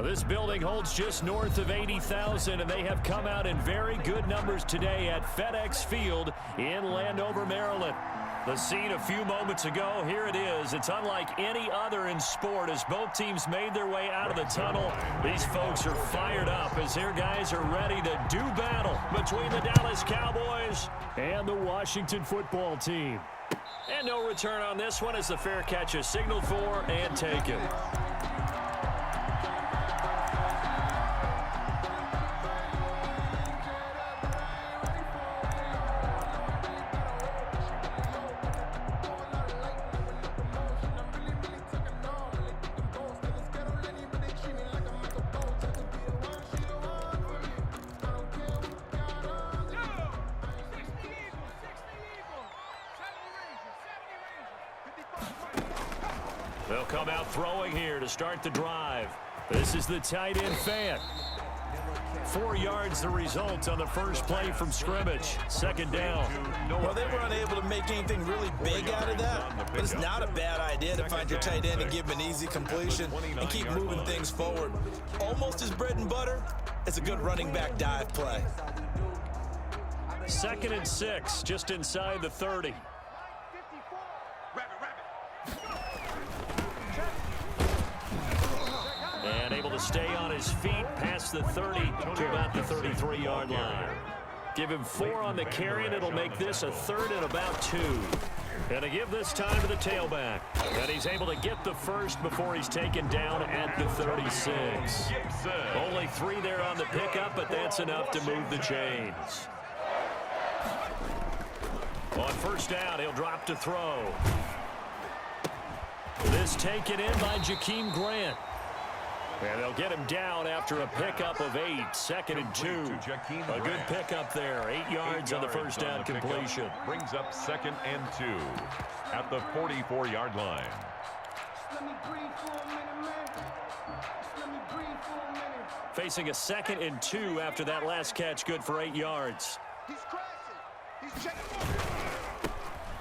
This building holds just north of 80,000, and they have come out in very good numbers today at FedEx Field in Landover, Maryland. The scene a few moments ago, here it is. It's unlike any other in sport as both teams made their way out of the tunnel. These folks are fired up as their guys are ready to do battle between the Dallas Cowboys and the Washington football team. And no return on this one as the fair catch is signaled for and taken. They'll come out throwing here to start the drive. This is the tight end fan. 4 yards the result on the first play from scrimmage. Second down. Well, they were unable to make anything really big out of that, but it's not a bad idea to find your tight end and give him an easy completion and keep moving things forward. Almost his bread and butter. It's a good running back dive play. 2nd and 6, just inside the 30. And able to stay on his feet past the 30 to about the 33-yard line. Give him 4 on the carry, and it'll make this a 3rd and about 2. And to give this time to the tailback. And he's able to get the first before he's taken down at the 36. Only 3 there on the pickup, but that's enough to move the chains. On first down, he'll drop to throw. This taken in by Jakeem Grant. And they'll get him down after a pickup of 8. 2nd and 2. A good pickup there. 8 yards on the first down completion. Brings up 2nd and 2 at the 44-yard line. Facing a 2nd and 2 after that last catch. Good for 8 yards.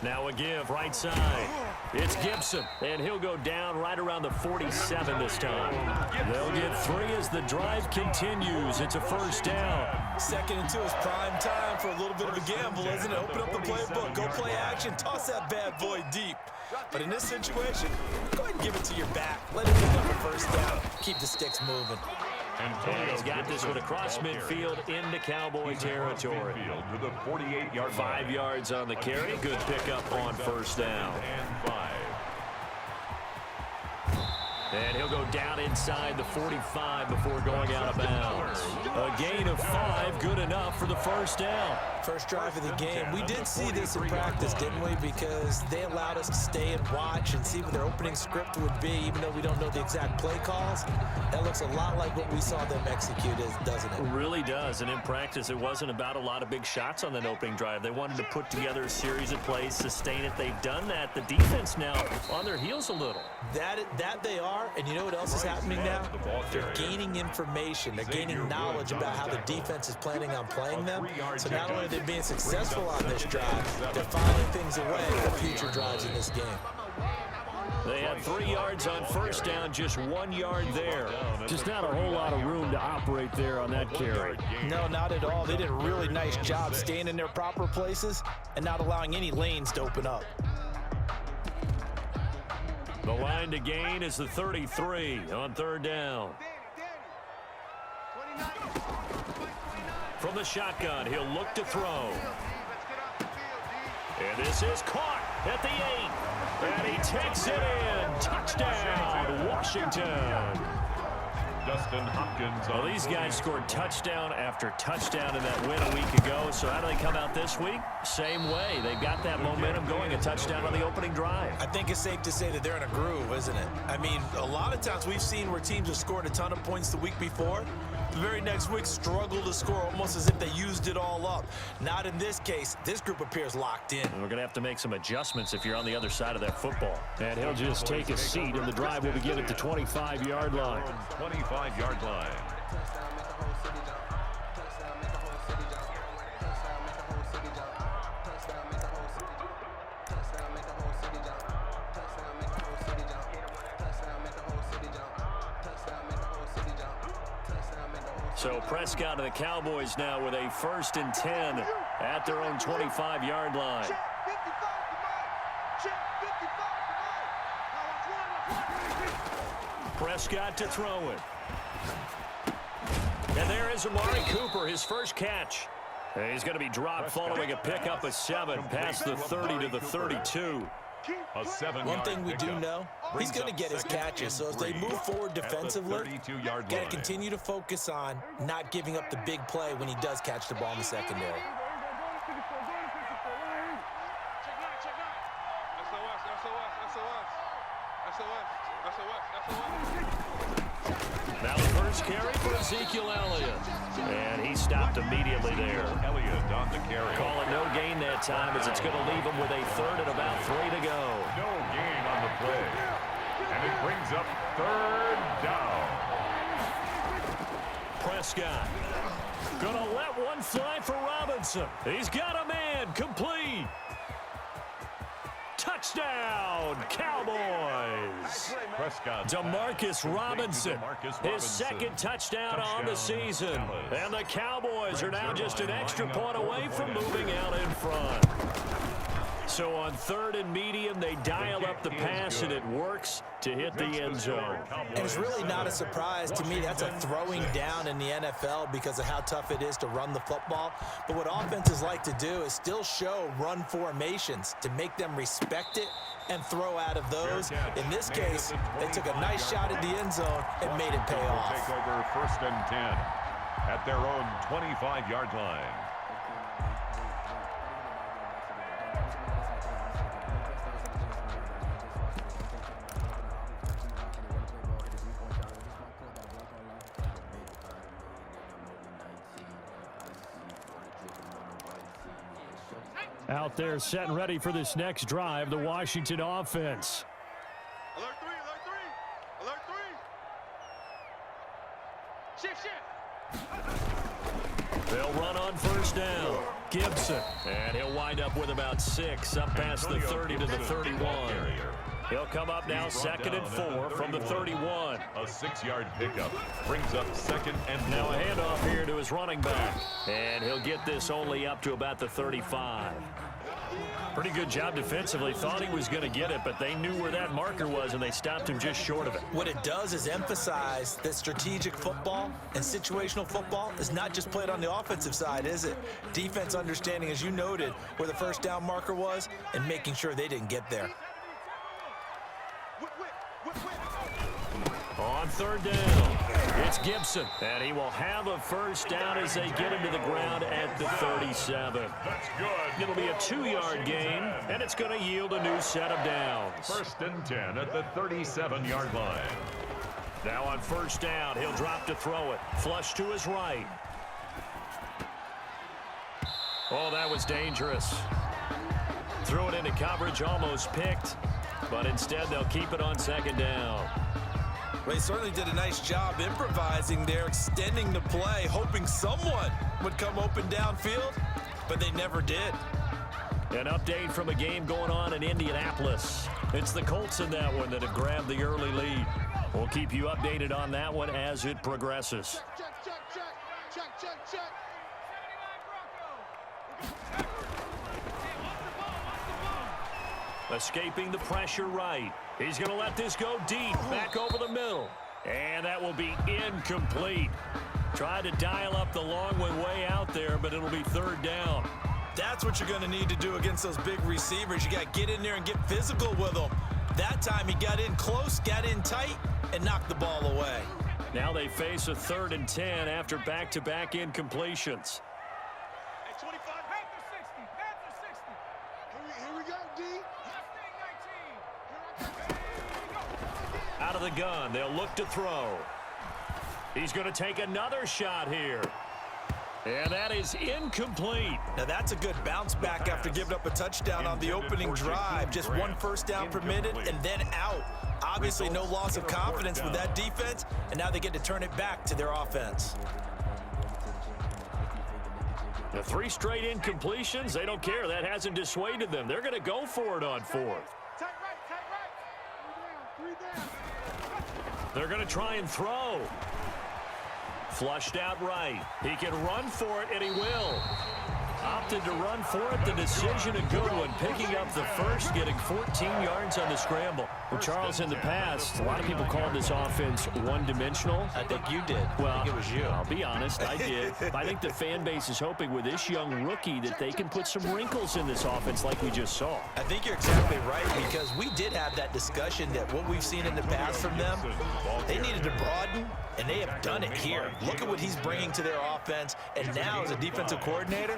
Now a give right side. It's Gibson, and he'll go down right around the 47 this time. They'll get 3 as the drive continues. It's a first down. 2nd and 2 is prime time for a little bit of a gamble, isn't it? Open up the playbook, go play action, toss that bad boy deep. But in this situation, go ahead and give it to your back. Let him pick up a first down. Keep the sticks moving. And he's got this one across midfield into Cowboy territory. 5 yards on the carry. Good pickup on first down. And he'll go down inside the 45 before going out of bounds. A gain of 5, good enough for the first down. First drive of the game. We did see this in practice, didn't we? Because they allowed us to stay and watch and see what their opening script would be, even though we don't know the exact play calls. That looks a lot like what we saw them execute, doesn't it? It really does. And in practice, it wasn't about a lot of big shots on that opening drive. They wanted to put together a series of plays, sustain it. They've done that. The defense now on their heels a little. That they are. And you know what else is happening now? They're gaining information. They're gaining knowledge about how the defense is planning on playing them. So not only are they being successful on this drive, they're finding things away for future drives in this game. They had 3 yards on first down, just 1 yard there. Just not a whole lot of room to operate there on that carry. No, not at all. They did a really nice job staying in their proper places and not allowing any lanes to open up. The line to gain is the 33 on 3rd down. From the shotgun, he'll look to throw. And this is caught at the 8. And he takes it in. Touchdown, Washington. Dustin Hopkins. Well, these guys scored touchdown after touchdown in that win a week ago. So how do they come out this week? Same way. They've got that momentum going, a touchdown on the opening drive. I think it's safe to say that they're in a groove, isn't it? I mean, a lot of times we've seen where teams have scored a ton of points the week before. The very next week struggle to score almost as if they used it all up. Not in this case. This group appears locked in. And we're going to have to make some adjustments if you're on the other side of that football. And he'll just take a seat, and the drive will begin at the 25-yard line. 25-yard line. So Prescott and the Cowboys now with a 1st and 10 at their own 25-yard line. Prescott to throw it. And there is Amari Cooper, his first catch. And he's going to be dropped following a pickup of 7 past the 30 to the 32. One thing we do know, he's going to get his catches. So as they move forward defensively, got to continue to focus on not giving up the big play when he does catch the ball in the secondary. Now the first carry for Ezekiel Elliott. And he stopped immediately there. Elliott on the carry. Call it no gain that time as it's going to leave him with a 3rd and about 3 to go. No gain on the play. And it brings up 3rd down. Prescott gonna let one fly for Robinson. He's got a man, complete. Touchdown, Cowboys. Prescott. Demarcus Robinson, his 2nd touchdown on the season. And the Cowboys are now just an extra point away from moving out in front. So on 3rd and medium, they dial up the pass, and it works to hit the end zone. And it's really not a surprise to me. That's a throwing down in the NFL because of how tough it is to run the football. But what offenses like to do is still show run formations to make them respect it and throw out of those. In this case, they took a nice shot at the end zone and made it pay off. Take over 1st and 10 at their own 25-yard line. Out there set and ready for this next drive, the Washington offense. Alert 3, alert 3, alert 3. Shift. They'll run on 1st down. Gibson, and he'll wind up with about 6 up past the 30 to the 31. He'll come up now 2nd and 4 from the 31. A 6-yard pickup brings up 2nd and 4. Now a handoff here to his running back, and he'll get this only up to about the 35. Pretty good job defensively. Thought he was going to get it, but they knew where that marker was, and they stopped him just short of it. What it does is emphasize that strategic football and situational football is not just played on the offensive side, is it? Defense understanding, as you noted, where the 1st down marker was and making sure they didn't get there. On 3rd down, it's Gibson, and he will have a 1st down as they get him to the ground at the 37. That's good. It'll be a 2-yard gain, and it's going to yield a new set of downs. 1st and 10 at the 37-yard line. Now on 1st down, he'll drop to throw it. Flush to his right. Oh, that was dangerous. Threw it into coverage, almost picked, but instead they'll keep it on 2nd down. They certainly did a nice job improvising there, extending the play, hoping someone would come open downfield, but they never did. An update from a game going on in Indianapolis. It's the Colts in that one that have grabbed the early lead. We'll keep you updated on that one as it progresses. Escaping the pressure right. He's going to let this go deep, back over the middle. And that will be incomplete. Tried to dial up the long one way out there, but it'll be 3rd down. That's what you're going to need to do against those big receivers. You got to get in there and get physical with them. That time he got in close, got in tight, and knocked the ball away. Now they face a 3rd and 10 after back-to-back incompletions. At 25, Panther 60. Here we go, D. Out of the gun, they'll look to throw. He's going to take another shot here. And that is incomplete. Now that's a good bounce back after giving up a touchdown on the opening drive. Just 1 1st down permitted and then out. Obviously no loss of confidence with that defense, and now they get to turn it back to their offense. The 3 straight incompletions, they don't care. That hasn't dissuaded them. They're going to go for it on 4th. They're going to try and throw. Flushed out right. He can run for it, and he will. Opted to run for it. The decision a good one. Picking up the first, getting 14 yards on the scramble. Well, Charles, in the past, a lot of people called this offense one-dimensional. I think you did. Well, I think it was you. I'll be honest, I did. I think the fan base is hoping with this young rookie that they can put some wrinkles in this offense like we just saw. I think you're exactly right, because we did have that discussion that what we've seen in the past from them, they needed to broaden, and they have done it here. Look at what he's bringing to their offense, and now as a defensive coordinator,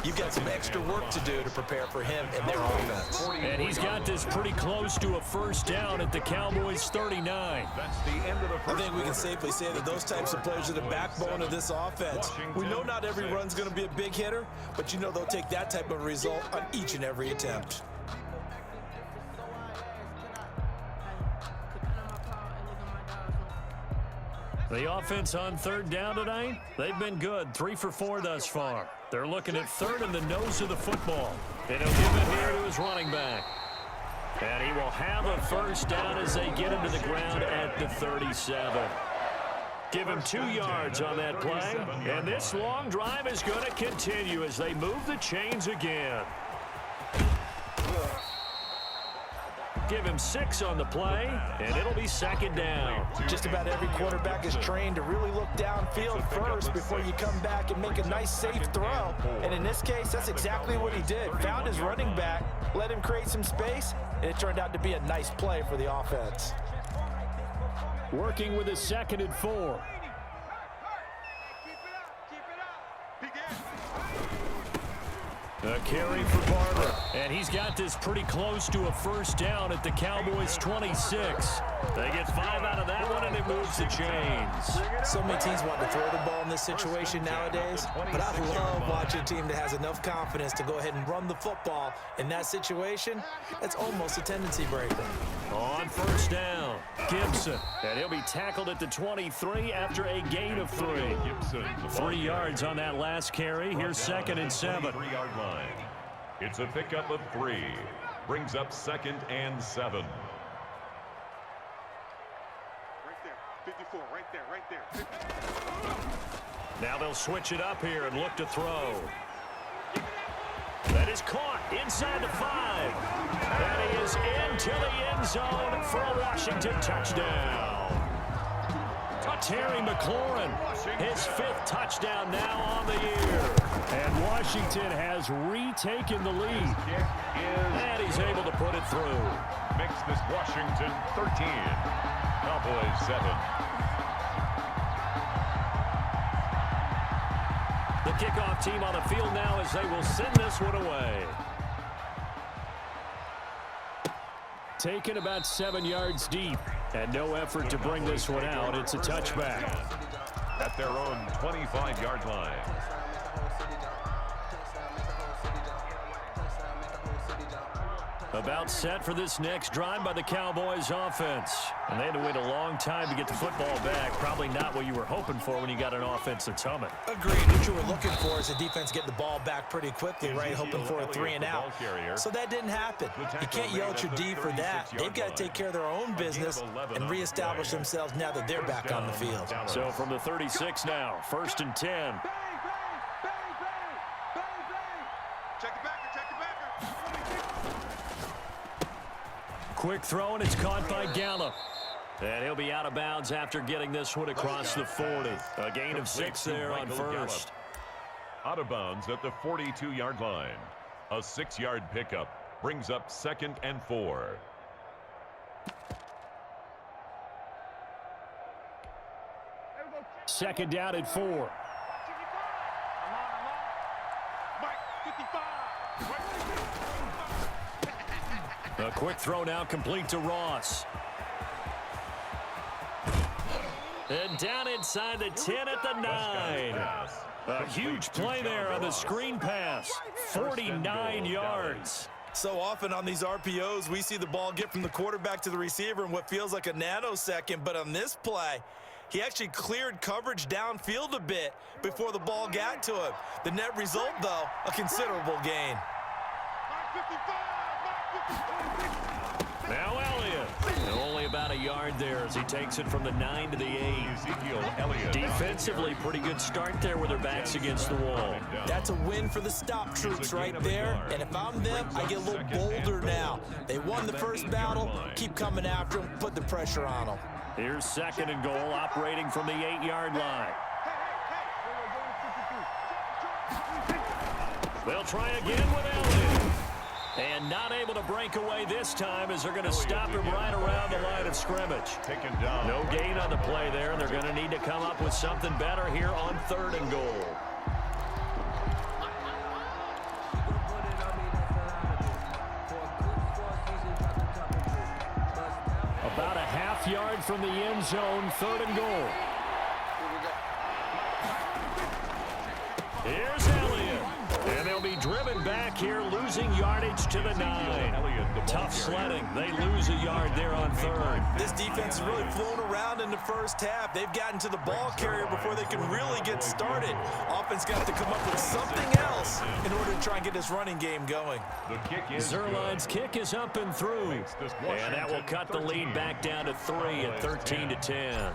you've got some extra work to do to prepare for him and their offense. And he's got this pretty close to a first down at the Cowboys' 39. That's the end of the first I think we can safely say that those types of players are the backbone of this offense. We know not every run's going to be a big hitter, but you know they'll take that type of result on each and every attempt. The offense on third down tonight, they've been good. 3 for 4 thus far. They're looking at third in the nose of the football. And he'll give it here to his running back. And he will have a first down as they get him to the ground at the 37. Give him 2 yards on that play. And this long drive is going to continue as they move the chains again. Give him 6 on the play, and it'll be second down. Just about every quarterback is trained to really look downfield first before you come back and make a nice, safe throw. And in this case, that's exactly what he did. Found his running back, let him create some space, and it turned out to be a nice play for the offense. Working with a 2nd and 4. A carry for Barber, and he's got this pretty close to a first down at the Cowboys' 26. They get 5 out of that one, and it moves the chains. So many teams want to throw the ball in this situation nowadays, but I love watching a team that has enough confidence to go ahead and run the football. In that situation, that's almost a tendency breaker. On first down, Gibson, and he'll be tackled at the 23 after a gain of 3. 3 yards on that last carry. Here's 2nd and 7. 3-yard line. It's a pickup of 3. Brings up 2nd and 7. Right there. 54. Right there. 54. Now they'll switch it up here and look to throw. That is caught inside the 5. That is into the end zone for a Washington touchdown. Terry McLaurin, his 5th touchdown now on the year. And Washington has retaken the lead. And he's able to put it through. Makes this Washington 13. Cowboys 7. The kickoff team on the field now as they will send this one away. Taken about 7 yards deep. And no effort to bring this one out. It's a touchback. At their own 25-yard line. About set for this next drive by the Cowboys offense. And they had to wait a long time to get the football back. Probably not what you were hoping for when you got an offense that's humming. Agreed. What you were looking for is the defense getting the ball back pretty quickly, right? Hoping for a 3 and out. So that didn't happen. You can't yell at your D for that. They've got to take care of their own business and reestablish themselves now that they're back on the field. So from the 36 now, 1st and 10. Check the backer. Check the backer. Quick throw, and it's caught by Gallup. And he'll be out of bounds after getting this one across the 40. A gain of 6 there on first. Out of bounds at the 42-yard line. A 6-yard pickup brings up 2nd and 4. Second down at 4. A quick throw now complete to Ross. And down inside the 10 at the 9. A huge play there on the screen pass. 49 yards. So often on these RPOs, we see the ball get from the quarterback to the receiver in what feels like a nanosecond. But on this play, he actually cleared coverage downfield a bit before the ball got to him. The net result, though, a considerable gain. Now Elliott. Only about a yard there as he takes it from the 9 to the 8. Defensively, pretty good start there with their backs against the wall. That's a win for the stop troops right there. And if I'm them, I get a little bolder now. They won the first battle. Keep coming after them. Put the pressure on them. Here's 2nd and goal, operating from the 8-yard line. They'll try again with Elliott. And not able to break away this time as they're going to stop him right around the line of scrimmage. No gain on the play there, and they're going to need to come up with something better here on 3rd and goal. About a half-yard from the end zone, 3rd and goal. Here's Elliott. And they'll be driven back here, losing yardage to the 9. Tough sledding. They lose a yard there on 3rd. This defense has really flown around in the first half. They've gotten to the ball carrier before they can really get started. Offense got to come up with something else in order to try and get this running game going. Zuerlein's kick is up and through. And that will cut the lead back down to 3 at 13-10.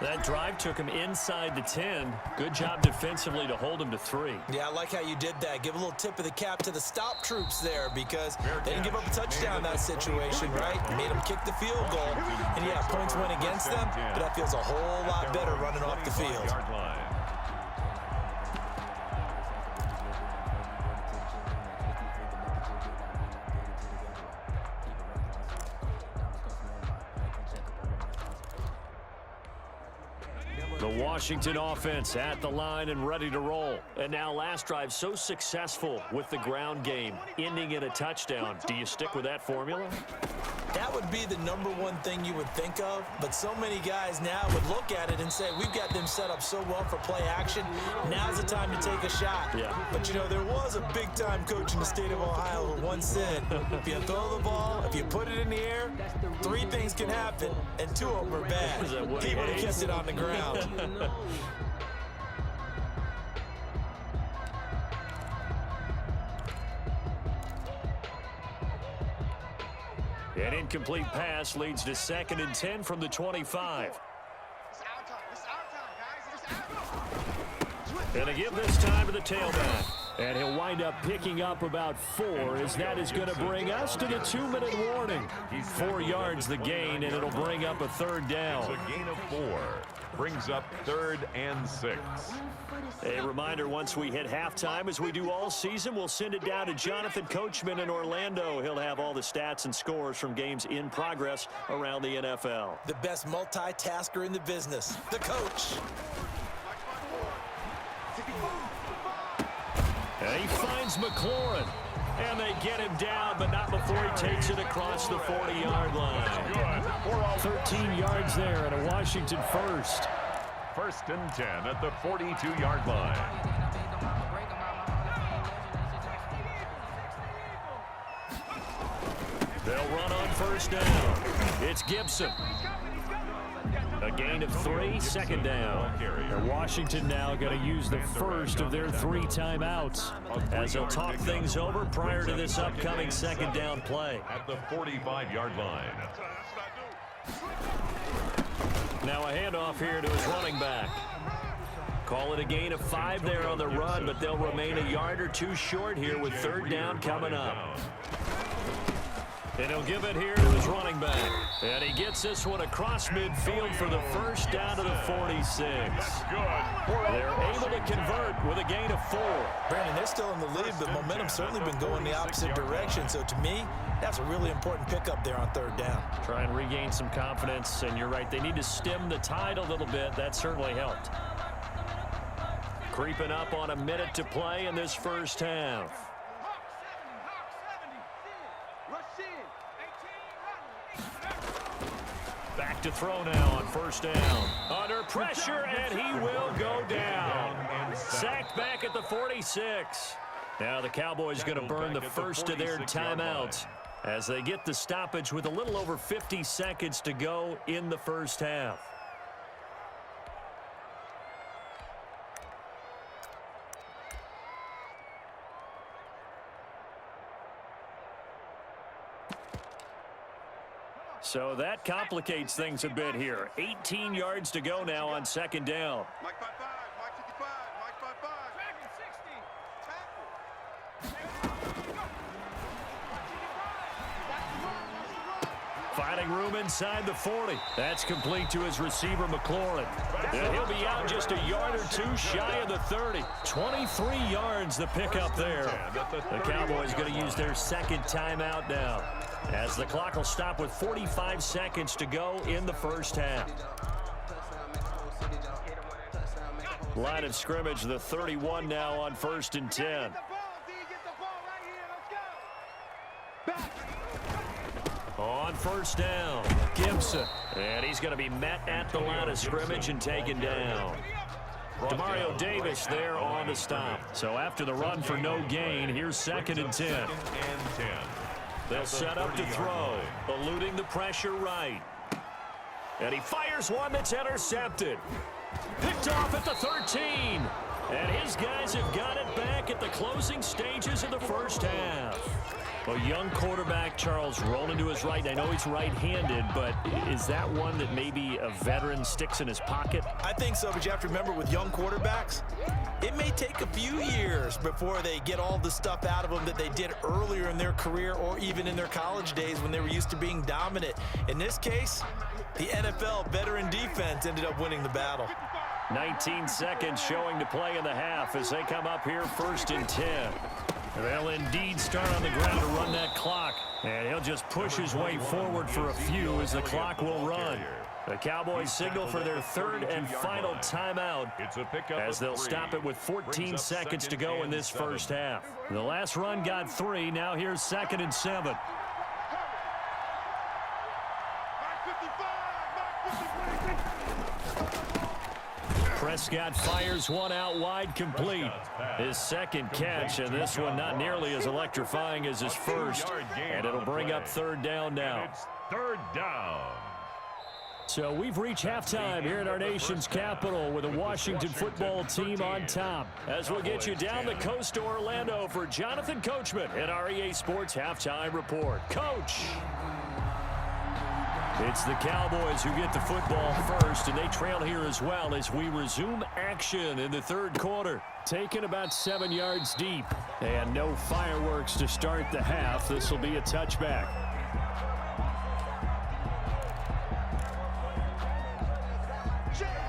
That drive took him inside the 10. Good job defensively to hold him to 3. Yeah, I like how you did that. Give a little tip of the cap to the stop troops there because they didn't give up a touchdown in that situation, right? Made them kick the field goal. And, yeah, points went against them, but that feels a whole lot better running off the field. The Washington offense at the line and ready to roll. And now last drive so successful with the ground game, ending in a touchdown. Do you stick with that formula? That would be the #1 thing you would think of, but so many guys now would look at it and say, we've got them set up so well for play action. Now's the time to take a shot. Yeah. But, you know, there was a big-time coach in the state of Ohio who once said, if you throw the ball, if you put it in the air, 3 things can happen, and 2 of them are bad. He would have kept it on the ground. An incomplete pass leads to 2nd and 10 from the 25. And they give this time to the tailback. And he'll wind up picking up about 4 as that is going to bring us to the 2-minute warning. 4 yards the gain, and it'll bring up a 3rd down. It's a gain of 4. Brings up 3rd and 6. A reminder, once we hit halftime, as we do all season, we'll send it down to Jonathan Coachman in Orlando. He'll have all the stats and scores from games in progress around the NFL. The best multitasker in the business, the coach. And he finds McLaurin. And they get him down, but not before he takes it across the 40-yard line. 13 yards there and a Washington first. 1st and 10 at the 42-yard line. They'll run on 1st down. It's Gibson. A gain of 3, 2nd down. And Washington now going to use the first of their 3 timeouts as they'll talk things over prior to this upcoming 2nd down play. At the 45-yard line. Now a handoff here to his running back. Call it a gain of 5 there on the run, but they'll remain a yard or 2 short here with 3rd down coming up. And he'll give it here to his running back. And he gets this one across midfield for the first down to the 46. They're able to convert with a gain of 4. Brandon, they're still in the lead, but momentum's certainly been going the opposite direction. So to me, that's a really important pickup there on 3rd down. Try and regain some confidence, and you're right, they need to stem the tide a little bit. That certainly helped. Creeping up on a minute to play in this first half. Back to throw now on 1st down. Under pressure, and he will go down. Sacked back at the 46. Now the Cowboys going to burn the first of their timeouts as they get the stoppage with a little over 50 seconds to go in the first half. So that complicates things a bit here. 18 yards to go now on second down. Mike 5-5, Mike 55, Mike 5-5. Second 60. Tackle. Finding room inside the 40. That's complete to his receiver, McLaurin. And he'll be out just a yard or two shy of the 30. 23 yards the pickup there. The Cowboys going to use their second timeout now, as the clock will stop with 45 seconds to go in the first half. Line of scrimmage, the 31 now on 1st and 10. On first down, Gibson. And he's going to be met at the line of scrimmage and taken down. Demario Davis there on the stop. So after the run for no gain, here's 2nd and 10. They'll set up to throw, eluding the pressure right. And he fires one that's intercepted. Picked off at the 13. And his guys have got it back at the closing stages of the first half. A young quarterback, Charles, rolling to his right. I know he's right-handed, but is that one that maybe a veteran sticks in his pocket? I think so, but you have to remember with young quarterbacks, it may take a few years before they get all the stuff out of them that they did earlier in their career or even in their college days when they were used to being dominant. In this case, the NFL veteran defense ended up winning the battle. 19 seconds showing to play in the half as they come up here 1st and 10. They'll indeed start on the ground to run that clock. And he'll just push his way forward for a few as the clock will run. The Cowboys signal for their 3rd and final timeout as they'll stop it with 14 seconds to go in this first half. The last run got 3. Now here's 2nd and 7. Prescott fires one out wide, complete. His second catch, and this one not nearly as electrifying as his first. And it'll bring up 3rd down now. It's 3rd down. So we've reached halftime here in our nation's capital with the Washington football team on top. As we'll get you down the coast to Orlando for Jonathan Coachman in our EA Sports Halftime Report. Coach! It's the Cowboys who get the football first, and they trail here as well as we resume action in the 3rd quarter. Taken about 7 yards deep, and no fireworks to start the half. This will be a touchback.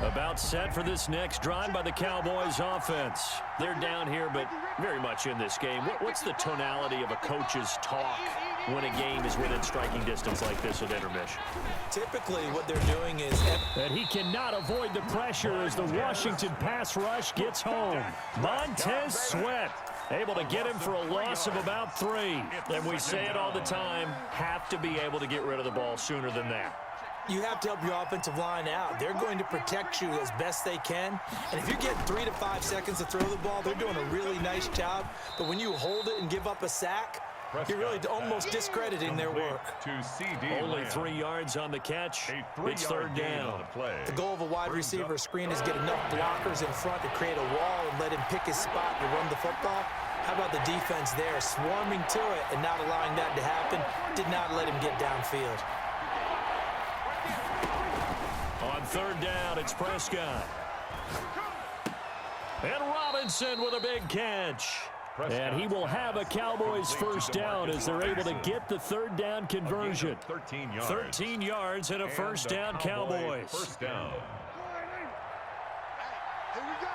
About set for this next drive by the Cowboys offense. They're down here, but very much in this game. What's the tonality of a coach's talk when a game is within striking distance like this with intermission? Typically, what they're doing is... And he cannot avoid the pressure as the Washington pass rush gets home. Montez Sweat able to get him for a loss of about 3. And we say it all the time, have to be able to get rid of the ball sooner than that. You have to help your offensive line out. They're going to protect you as best they can. And if you get 3 to 5 seconds to throw the ball, they're doing a really nice job. But when you hold it and give up a sack, you're really almost discrediting their work. Only 3 yards on the catch. It's 3rd down. The goal of a wide receiver screen is get enough blockers in front to create a wall and let him pick his spot to run the football. How about the defense there, swarming to it and not allowing that to happen? Did not let him get downfield. On 3rd down, it's Prescott. And Robinson with a big catch. And he will have a Cowboys first down as they're able to get the 3rd down conversion. 13 yards and a first down, Cowboys. First down. Here we go.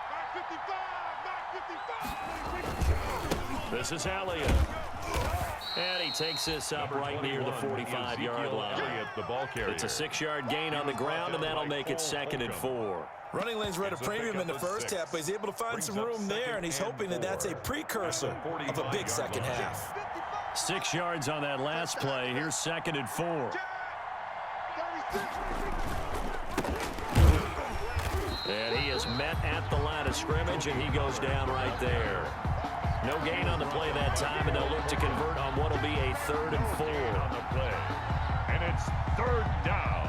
Back 55. This is Elliott. And he takes this up right near the 45-yard line. It's a 6-yard gain on the ground, and that'll make it 2nd and 4. Running lanes were at a premium in the first half, but he's able to find some room there, and he's hoping that that's a precursor of a big second half. 6 yards on that last play. Here's 2nd and 4. And he is met at the line of scrimmage, and he goes down right there. No gain on the play that time, and they'll look to convert on what will be a 3rd and 4. On the play. And it's 3rd down.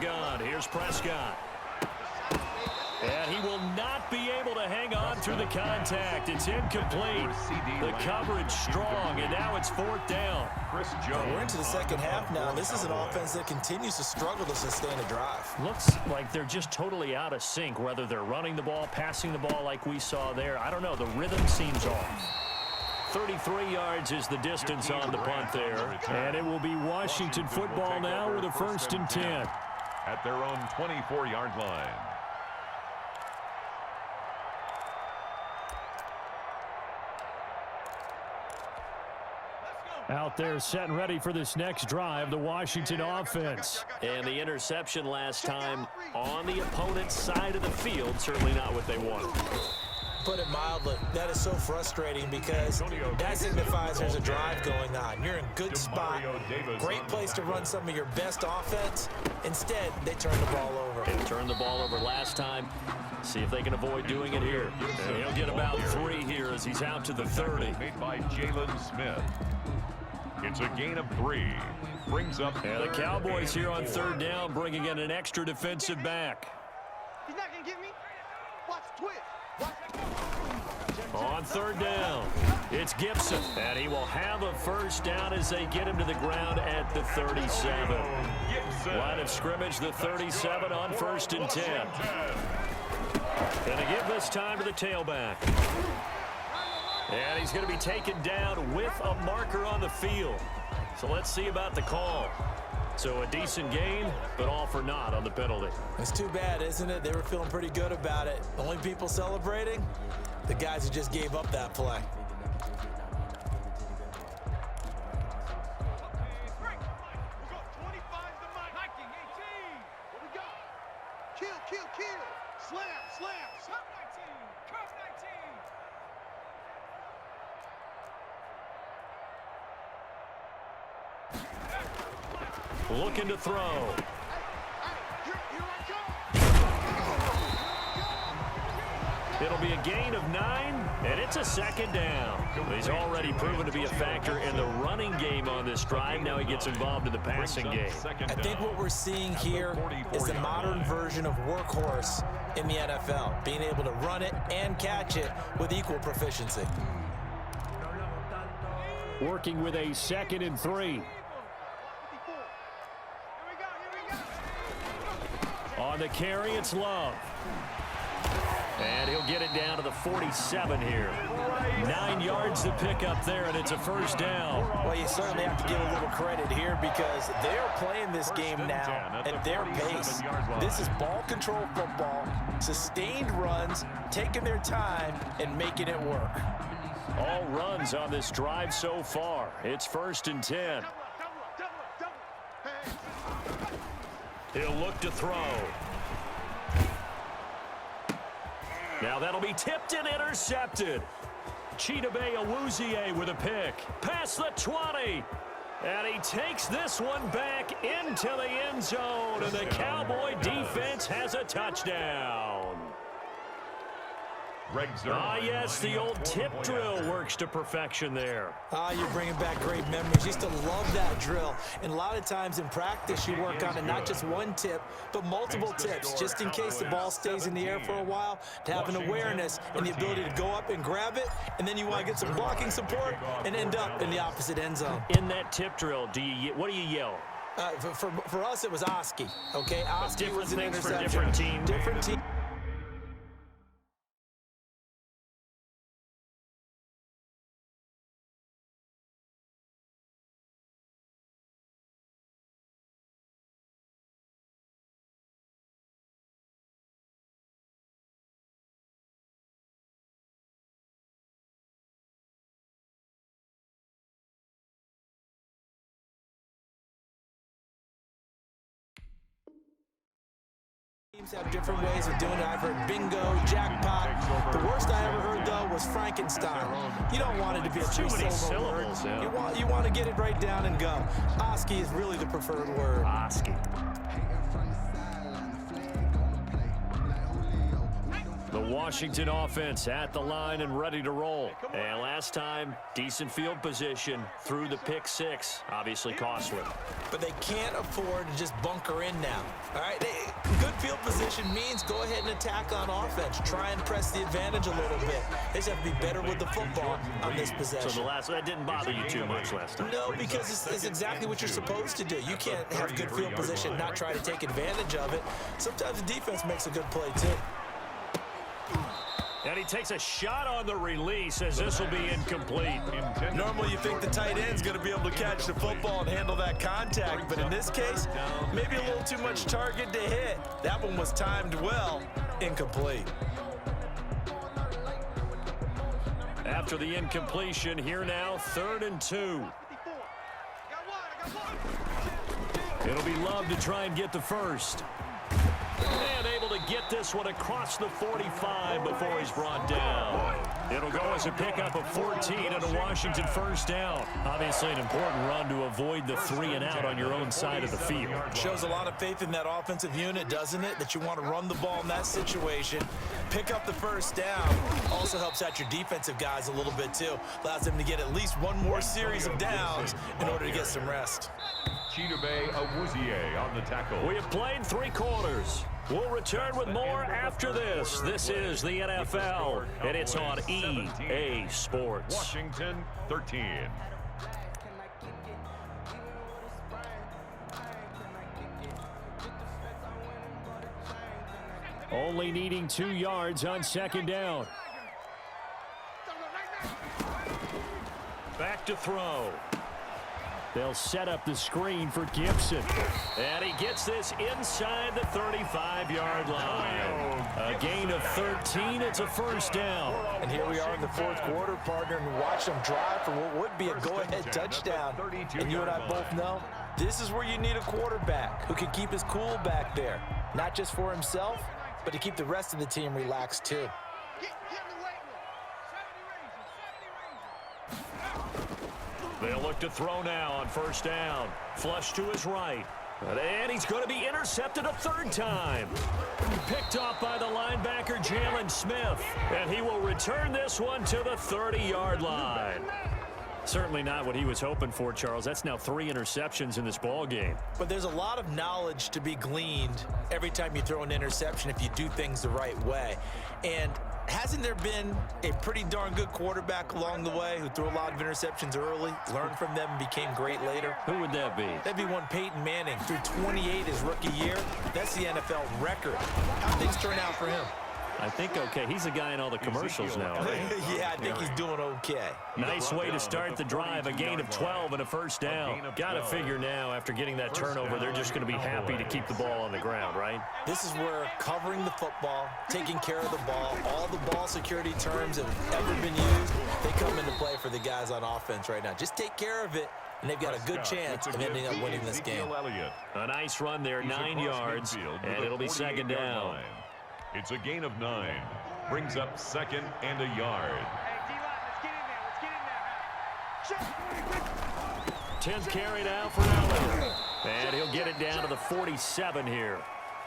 gun. Here's Prescott. And he will not be able to hang on through the contact. It's incomplete. The coverage strong, and now it's 4th down. We're into the second half now. This is an offense that continues to struggle to sustain a drive. Looks like they're just totally out of sync, whether they're running the ball, passing the ball like we saw there. I don't know. The rhythm seems off. 33 yards is the distance on the punt there. And it will be Washington football now with a 1st and 10. At their own 24-yard line. Out there set and ready for this next drive, the Washington offense. And the interception last time on the opponent's side of the field, certainly not what they wanted. Put it mildly, that is so frustrating because that signifies there's a drive going on. You're in a good spot, great place to run some of your best offense. Instead, they turn the ball over. They turned the ball over last time. See if they can avoid doing it here. And he'll get about 3 here as he's out to the 30. Made by Jalen Smith. It's a gain of 3. Brings up. And the Cowboys here on 3rd down, bringing in an extra defensive back. He's not going to get me. Watch twitch. On 3rd down, it's Gibson, and he will have a 1st down as they get him to the ground at the 37. Line of scrimmage, the 37 on 1st and 10. Going to give this time to the tailback. And he's going to be taken down with a marker on the field. So let's see about the call. So a decent gain, but all for naught on the penalty. It's too bad, isn't it? They were feeling pretty good about it. The only people celebrating, the guys who just gave up that play. Looking to throw. It'll be a gain of 9, and it's a 2nd down. He's already proven to be a factor in the running game on this drive. Now he gets involved in the passing game. I think what we're seeing here is the modern version of workhorse in the NFL, being able to run it and catch it with equal proficiency. Working with a 2nd and 3. On the carry, it's Love. And he'll get it down to the 47 here. 9 yards to pick up there, and it's a 1st down. Well, you certainly have to give a little credit here because they're playing this game now at their pace. This is ball control football, sustained runs, taking their time, and making it work. All runs on this drive so far. It's 1st and 10. He'll look to throw. Now that'll be tipped and intercepted. Chidobe Awuzie with a pick. Past the 20. And he takes this one back into the end zone. And the Cowboy defense has a touchdown. Yes, the old tip drill works to perfection there. You're bringing back great memories. Used to love that drill. And a lot of times in practice, you work on it, not just one tip, but multiple tips, just in case the ball stays in the air for a while, to have an awareness and the ability to go up and grab it, and then you want to get some blocking support and end up in the opposite end zone. In that tip drill, what do you yell? For us, it was Oski. Okay, Oski was an interception. Different team. Different team. Teams have different ways of doing it. I've heard bingo, jackpot. The worst I ever heard, though, was Frankenstein. You don't want it to be a three-syllable word. Yeah. You want to get it right down and go. Oski is really the preferred word. Oski. The Washington offense at the line and ready to roll. And last time, decent field position through the pick six. Obviously costly. But they can't afford to just bunker in now. All right, good field position means go ahead and attack on offense. Try and press the advantage a little bit. They just have to be better with the football on this possession. So that didn't bother you too much last time? No, because it's exactly what you're supposed to do. You can't have good field position and not try to take advantage of it. Sometimes the defense makes a good play, too. And he takes a shot on the release as this will be incomplete. Normally you think the tight end's going to be able to catch the football and handle that contact, but in this case, maybe a little too much target to hit. That one was timed well. Incomplete. After the incompletion, here now, 3rd and 2. It'll be Love to try and get the first. And able to get this one across the 45 before he's brought down. It'll go as a pickup of 14 and a Washington first down. Obviously an important run to avoid the 3 and out on your own side of the field. Shows a lot of faith in that offensive unit, doesn't it? That you want to run the ball in that situation. Pick up the first down. Also helps out your defensive guys a little bit too. Allows them to get at least one more series of downs in order to get some rest. Chidobe Awuzie on the tackle. We have played 3 quarters. We'll return with more after this. This is the NFL, and it's on EA Sports. Washington 13. Only needing 2 yards on 2nd down. Back to throw. They'll set up the screen for Gibson. And he gets this inside the 35-yard line. A gain of 13. It's a first down. And here we are in the 4th quarter, partner, and watch them drive for what would be a go-ahead touchdown. And you and I both know this is where you need a quarterback who can keep his cool back there. Not just for himself, but to keep the rest of the team relaxed too. They'll look to throw now on first down. Flush to his right. And he's going to be intercepted a 3rd time. Picked off by the linebacker, Jalen Smith. And he will return this one to the 30-yard line. Certainly not what he was hoping for, Charles. That's now 3 interceptions in this ball game. But there's a lot of knowledge to be gleaned every time you throw an interception if you do things the right way. And hasn't there been a pretty darn good quarterback along the way who threw a lot of interceptions early, learned from them, and became great later? Who would that be? That'd be one Peyton Manning. Threw 28 his rookie year. That's the NFL record. How things turn out for him? I think okay. He's a guy in all the commercials now, right? Yeah, I think he's doing okay. Nice way to start the drive. A gain of 12 and a first down. Got to figure now, after getting that turnover, they're just going to be happy to keep the ball on the ground, right? This is where covering the football, taking care of the ball, all the ball security terms that have ever been used, they come into play for the guys on offense right now. Just take care of it, and they've got a good chance of ending up winning this game. A nice run there, 9 yards, and it'll be 2nd down. It's a gain of 9. Brings up 2nd and a yard. Hey, D-line, let's get in there. Let's get in there. 10th carry now for Allen. And he'll get it down to the 47 here.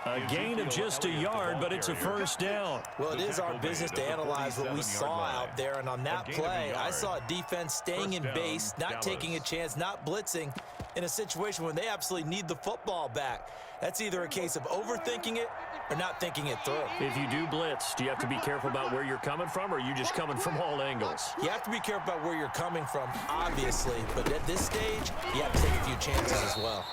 A gain of just a yard, but it's a first down. Well, it is our business to analyze what we saw out there, and on that play, I saw a defense staying in base, not taking a chance, not blitzing in a situation when they absolutely need the football back. That's either a case of overthinking it or not thinking it through. If you do blitz, do you have to be careful about where you're coming from, or are you just coming from all angles? You have to be careful about where you're coming from, obviously, but at this stage, you have to take a few chances as well.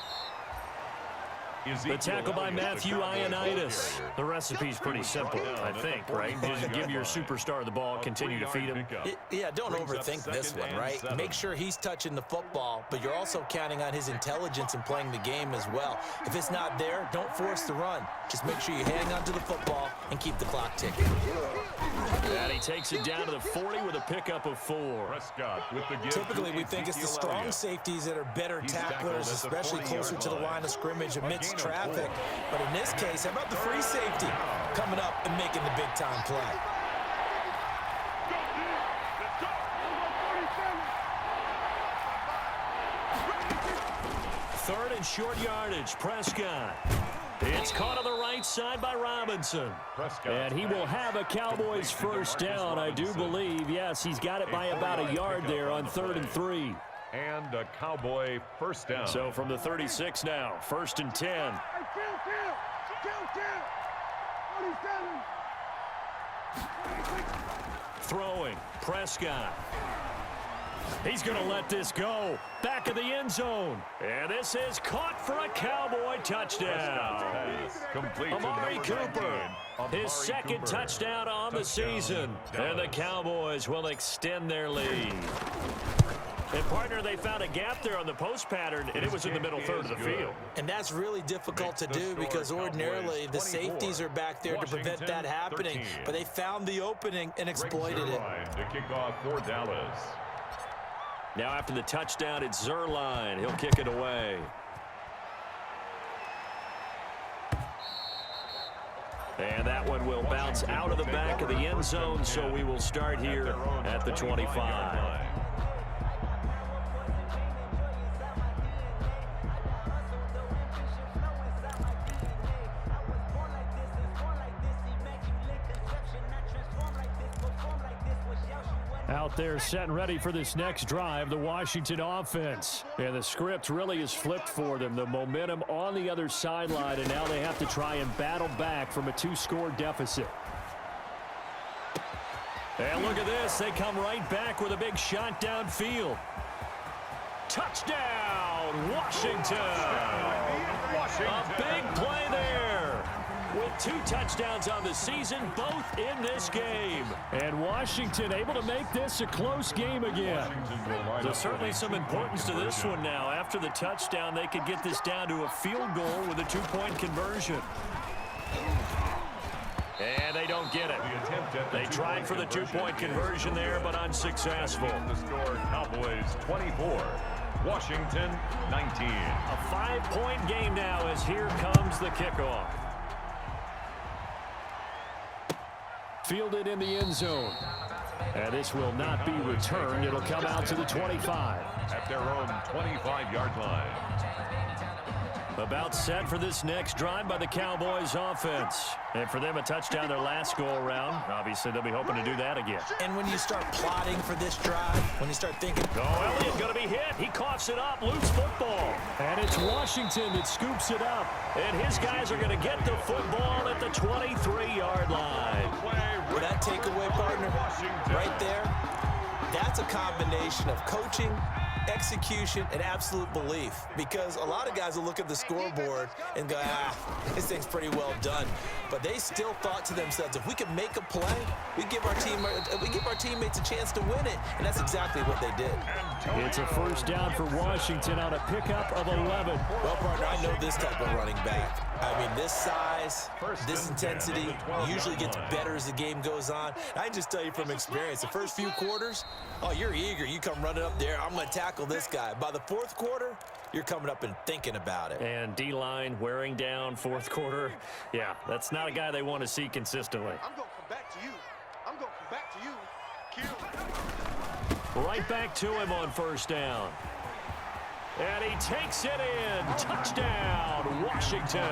The tackle by Matthew Ioannidis. The recipe's pretty simple, I think, right? Just give your superstar the ball, continue to feed him. Yeah, don't overthink this one, right? Make sure he's touching the football, but you're also counting on his intelligence in playing the game as well. If it's not there, don't force the run. Just make sure you hang on to the football and keep the clock ticking. And he takes it down to the 40 with a pickup of 4. Typically, we think it's the strong safeties that are better tacklers, especially closer to the line of scrimmage amidst traffic. But in this case, how about the free safety coming up and making the big-time play? Third and short yardage, Prescott. It's caught on the right right side by Robinson. Prescott And he will have a Cowboys first down, I do believe. Yes, he's got it by about a yard there on 3rd and 3. And a Cowboy first down. So from the 36 now, 1st and 10. Throwing, Prescott. He's going to let this go. Back of the end zone. And this is caught for a Cowboy touchdown. Amari Cooper, his second touchdown on the season. And the Cowboys will extend their lead. And, partner, they found a gap there on the post pattern, and it was in the middle third of the field. And that's really difficult to do because ordinarily the safeties are back there to prevent that happening. But they found the opening and exploited it. To kick off for Dallas. Now after the touchdown, it's Zerline. He'll kick it away. And that one will bounce out of the back of the end zone, so we will start here at the 25. Out there set and ready for this next drive, the Washington offense. And the script really is flipped for them. The momentum on the other sideline, and now they have to try and battle back from a 2-score deficit. And look at this. They come right back with a big shot downfield. Touchdown, Washington. A big play there. With 2 touchdowns on the season, both in this game. And Washington able to make this a close game again. There's certainly some importance to this one now. After the touchdown, they could get this down to a field goal with a 2-point conversion. And they don't get it. They tried for the 2-point conversion there, but unsuccessful. The score, Cowboys 24, Washington 19. A 5-point game now as here comes the kickoff. Fielded in the end zone. And this will not be returned. It'll come out to the 25. At their own 25-yard line. About set for this next drive by the Cowboys offense. And for them, a touchdown their last go-around. Obviously, they'll be hoping to do that again. And when you start plotting for this drive, when you start thinking, oh, Elliott's going to be hit. He coughs it up. Loose football. And it's Washington that scoops it up. And his guys are going to get the football at the 23-yard line. Well, that takeaway, partner, right there, that's a combination of coaching, execution, and absolute belief. Because a lot of guys will look at the scoreboard and go, this thing's pretty well done. But they still thought to themselves, if we can make a play, we give our teammates a chance to win it. And that's exactly what they did. It's a first down for Washington on a pickup of 11. Well, partner, I know this type of running back. I mean, this size, this intensity usually gets better as the game goes on. I can just tell you from experience, the first few quarters, oh, you're eager. You come running up there, I'm going to tackle this guy. By the fourth quarter, you're coming up and thinking about it. And D-line wearing down fourth quarter. Yeah, that's not a guy they want to see consistently. I'm going to come back to you. I'm going to come back to you. Kill. Right back to him on first down. And he takes it in. Touchdown, Washington.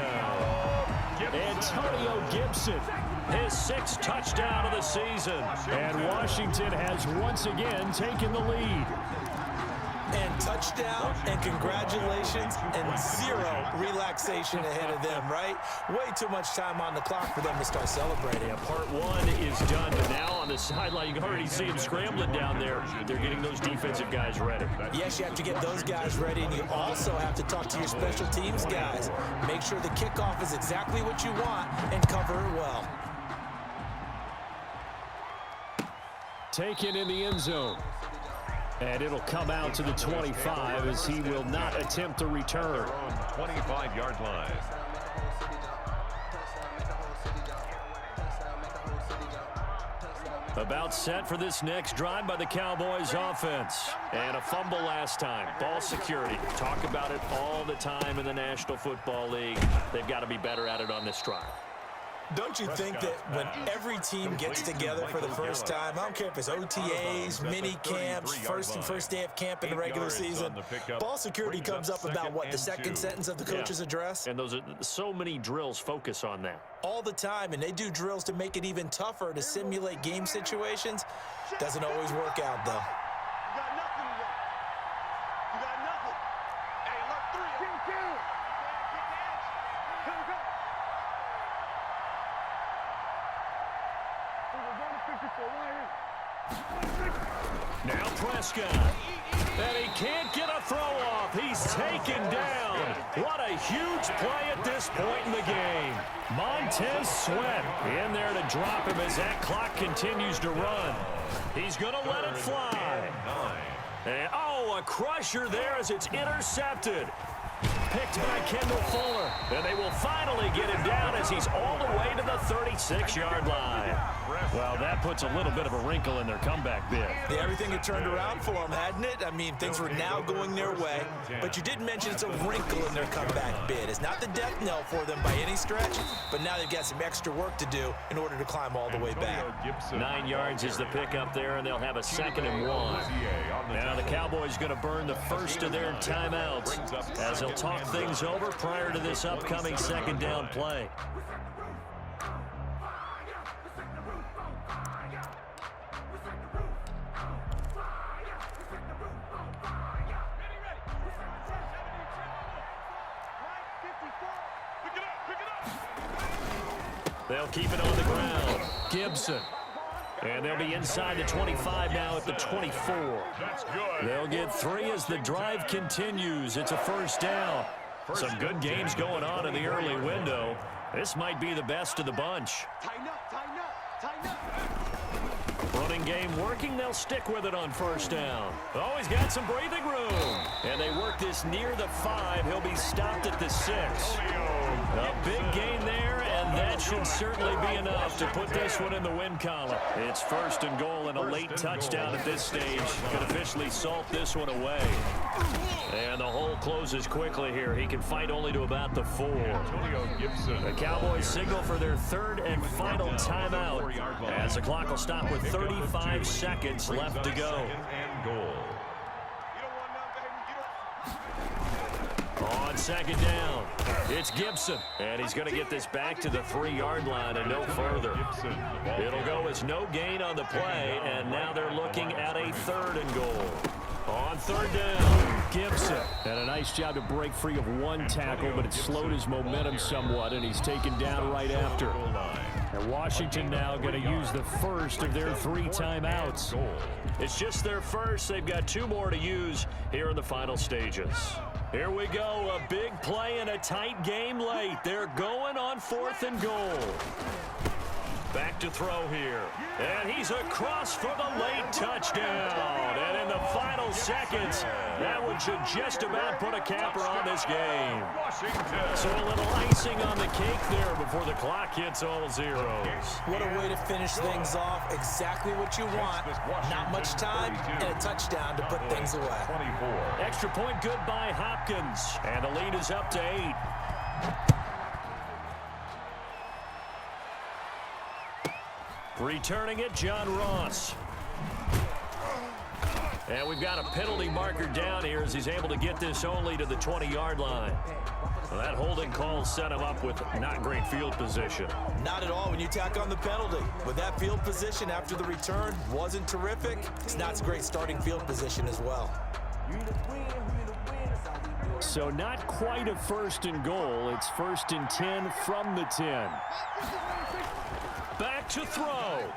Antonio Gibson, his 6th touchdown of the season. And Washington has once again taken the lead. And touchdown, and congratulations, and 0 relaxation ahead of them, right? Way too much time on the clock for them to start celebrating. Yeah, part 1 is done, but now on the sideline, you can already see them scrambling down there. They're getting those defensive guys ready. Yes, you have to get those guys ready, and you also have to talk to your special teams guys. Make sure the kickoff is exactly what you want and cover it well. Taken in the end zone. And it'll come out to the 25 as he will not attempt to return. 25-yard line. About set for this next drive by the Cowboys offense. And a fumble last time. Ball security. Talk about it all the time in the National Football League. They've got to be better at it on this drive. Don't you think that when every team gets together for the first time, I don't care if it's OTAs, mini camps, first day of camp in the regular season, ball security comes up about, what, the second sentence of the coach's address? And those are so many drills focus on that. All the time, and they do drills to make it even tougher to simulate game situations. Doesn't always work out, though. You got nothing to work. You got nothing. Hey, look, three. Here we go. Now Prescott. And he can't get a throw off. He's taken down. What a huge play at this point in the game. Montez Sweat in there to drop him as that clock continues to run. He's going to let it fly. And, oh, a crusher there as it's intercepted. Picked by Kendall Fuller. And they will finally get him down as he's all the way to the 36-yard line. Well, that puts a little bit of a wrinkle in their comeback bid. Yeah, everything had turned around for them, hadn't it? I mean, things were now going their way. But you did mention it's a wrinkle in their comeback bid. It's not the death knell for them by any stretch, but now they've got some extra work to do in order to climb all the way back. 9 yards is the pickup there, and they'll have a 2nd and 1. Now the Cowboys going to burn the first of their timeouts as they'll talk things over prior to this upcoming second down play. They'll keep it on the ground. Gibson. And they'll be inside the 25 now at the 24. They'll get 3 as the drive continues. It's a first down. Some good games going on in the early window. This might be the best of the bunch. Tighten up, tighten up, tighten up. Running game working. They'll stick with it on first down. Oh, he's got some breathing room. And they work this near the 5. He'll be stopped at the 6. A big gain there, and that should certainly be enough to put this one in the win column. It's 1st and goal and a late touchdown at this stage. Could officially salt this one away. And the hole closes quickly here. He can fight only to about the 4. The Cowboys signal for their 3rd and final timeout as the clock will stop with 35 seconds left to go. On 2nd down, it's Gibson, and he's going to get this back to the 3-yard line and no further. It'll go as no gain on the play, and now they're looking at a 3rd and goal. On 3rd down, Gibson. And a nice job to break free of one tackle, but it slowed his momentum somewhat, and he's taken down right after. And Washington now going to use the first of their 3 timeouts. It's just their first. They've got 2 more to use here in the final stages. Here we go, a big play and a tight game late. They're going on 4th and goal. Back to throw here. And he's across for the late touchdown. And in the final seconds, that one should just about put a capper on this game. So a little icing on the cake there before the clock hits all zeros. What a way to finish things off. Exactly what you want. Not much time and a touchdown to put things away. Extra point good by Hopkins. And the lead is up to 8. Returning it, John Ross. And we've got a penalty marker down here as he's able to get this only to the 20-yard line. Well, that holding call set him up with not great field position. Not at all when you tack on the penalty. With that field position after the return wasn't terrific. It's not great starting field position as well. So not quite a 1st and goal. It's 1st and 10 from the 10. Back to throw.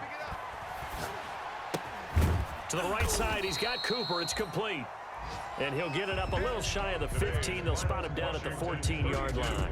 To the right side, he's got Cooper. It's complete. And he'll get it up a little shy of the 15. They'll spot him down at the 14-yard line.